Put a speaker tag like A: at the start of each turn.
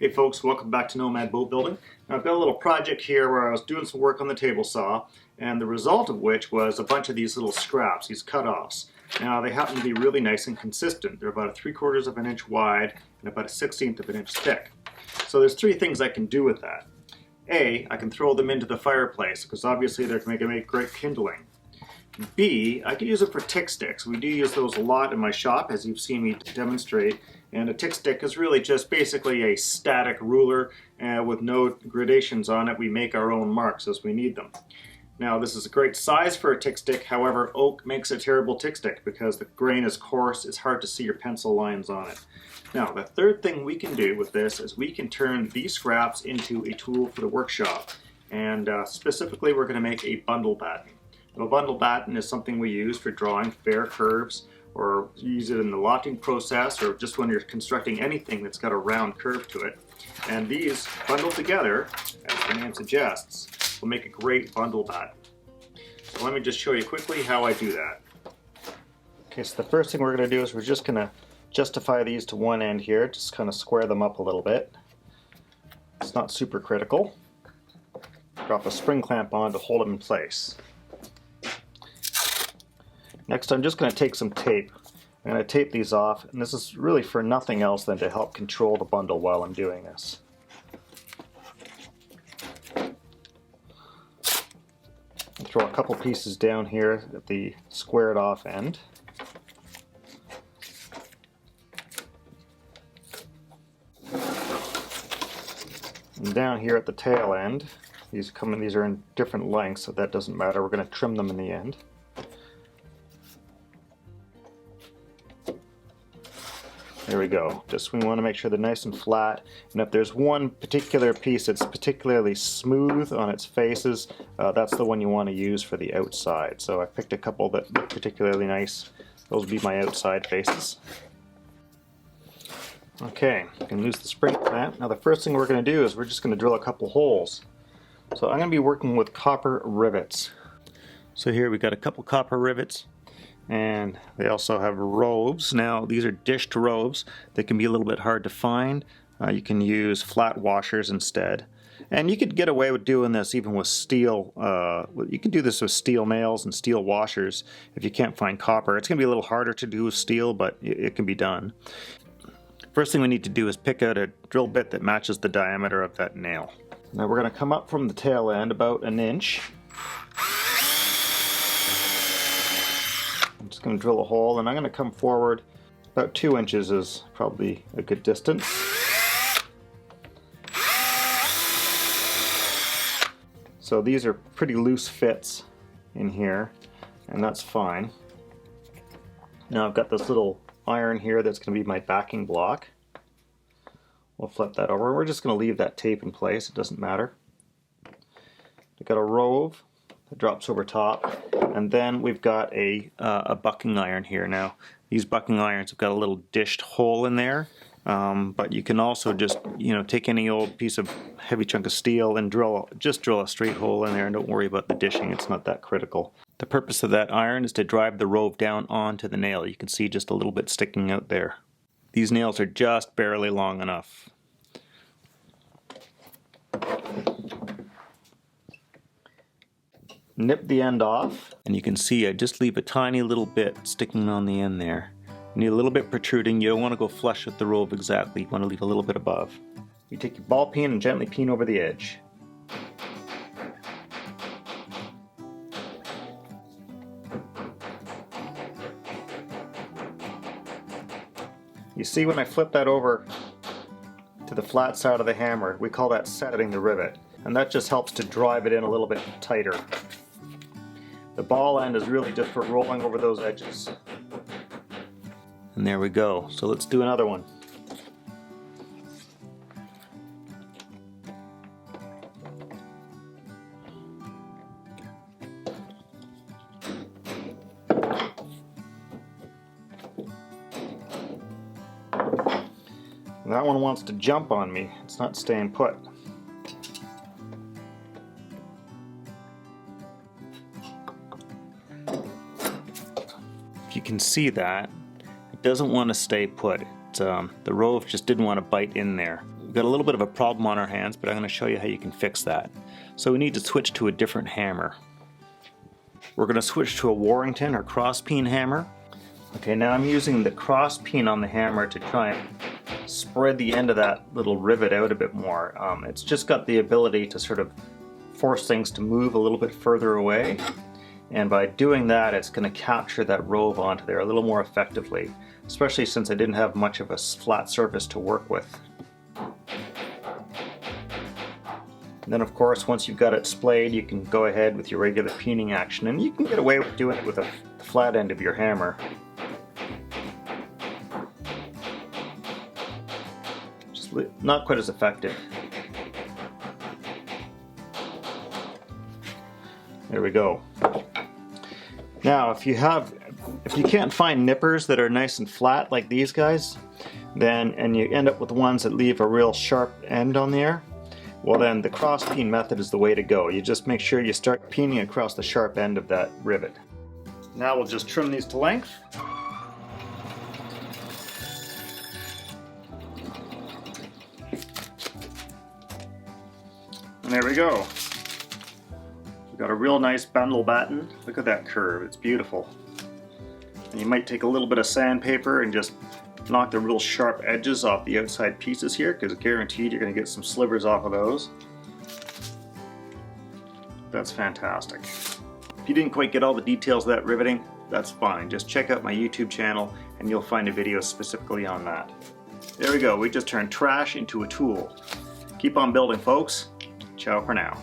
A: Hey folks, welcome back to Nomad Boat Building. Now I've got a little project here where I was doing some work on the table saw, and the result of which was a bunch of these little scraps, these cut-offs. Now they happen to be really nice and consistent. They're about 3/4 of an inch wide and about 1/16 of an inch thick. So there's three things I can do with that. A, I can throw them into the fireplace because obviously they're going to make great kindling. B, I can use it for tick sticks. We do use those a lot in my shop, as you've seen me demonstrate. And a tick stick is really just basically a static ruler with no gradations on it. We make our own marks as we need them. Now this is a great size for a tick stick, however oak makes a terrible tick stick because the grain is coarse, it's hard to see your pencil lines on it. Now the third thing we can do with this is we can turn these scraps into a tool for the workshop. And specifically we're going to make a bundle batten. Now, a bundle batten is something we use for drawing fair curves, or use it in the lofting process, or just when you're constructing anything that's got a round curve to it. And these bundled together, as the name suggests, will make a great bundle batten. So let me just show you quickly how I do that. Okay, so the first thing we're going to do is we're just going to justify these to one end here, just kind of square them up a little bit. It's not super critical. Drop a spring clamp on to hold them in place. Next, I'm just going to take some tape. I'm going to tape these off, and this is really for nothing else than to help control the bundle while I'm doing this. Throw a couple pieces down here at the squared off end. And down here at the tail end, these are in different lengths, so that doesn't matter. We're going to trim them in the end. There we go. Just we want to make sure they're nice and flat. And if there's one particular piece that's particularly smooth on its faces, that's the one you want to use for the outside. So I picked a couple that look particularly nice. Those would be my outside faces. Okay, you can lose the spring clamp. Now the first thing we're going to do is we're just going to drill a couple holes. So I'm going to be working with copper rivets. So here we got a couple copper rivets. And they also have robes. Now these are dished robes. They can be a little bit hard to find. You can use flat washers instead. And you could get away with doing this even with steel. You can do this with steel nails and steel washers if you can't find copper. It's going to be a little harder to do with steel, but it can be done. First thing we need to do is pick out a drill bit that matches the diameter of that nail. Now we're going to come up from the tail end about an inch. I'm just going to drill a hole, and I'm going to come forward about 2 inches is probably a good distance. So these are pretty loose fits in here, and that's fine. Now I've got this little iron here that's going to be my backing block. We'll flip that over. We're just going to leave that tape in place. It doesn't matter. I've got a rove that drops over top, and then we've got a bucking iron here. Now these bucking irons have got a little dished hole in there, but you can also just take any old piece of heavy chunk of steel and just drill a straight hole in there, and don't worry about the dishing. It's not that critical. The purpose of that iron is to drive the rove down onto the nail. You can see just a little bit sticking out there. These nails are just barely long enough. Nip the end off, and you can see I just leave a tiny little bit sticking on the end there. You need a little bit protruding. You don't want to go flush with the rove exactly. You want to leave a little bit above. You take your ball peen and gently peen over the edge. You see when I flip that over to the flat side of the hammer, we call that setting the rivet, and that just helps to drive it in a little bit tighter. The ball end is really just for rolling over those edges. And there we go. So let's do another one. That one wants to jump on me. It's not staying put. If you can see that, it doesn't want to stay put. The rove just didn't want to bite in there. We've got a little bit of a problem on our hands, but I'm going to show you how you can fix that. So we need to switch to a different hammer. We're going to switch to a Warrington or cross peen hammer. Okay, now I'm using the cross peen on the hammer to try and spread the end of that little rivet out a bit more. It's just got the ability to sort of force things to move a little bit further away. And by doing that, it's going to capture that rove onto there a little more effectively, especially since I didn't have much of a flat surface to work with. And then of course, once you've got it splayed, you can go ahead with your regular peening action, and you can get away with doing it with the flat end of your hammer. Just not quite as effective. There we go. Now, if you can't find nippers that are nice and flat like these guys, and you end up with ones that leave a real sharp end on there, well then the cross peen method is the way to go. You just make sure you start peening across the sharp end of that rivet. Now we'll just trim these to length. And there we go. We've got a real nice bundle batten. Look at that curve, it's beautiful. And you might take a little bit of sandpaper and just knock the real sharp edges off the outside pieces here, because guaranteed you're going to get some slivers off of those. That's fantastic. If you didn't quite get all the details of that riveting, that's fine. Just check out my YouTube channel and you'll find a video specifically on that. There we go, we just turned trash into a tool. Keep on building, folks. Ciao for now.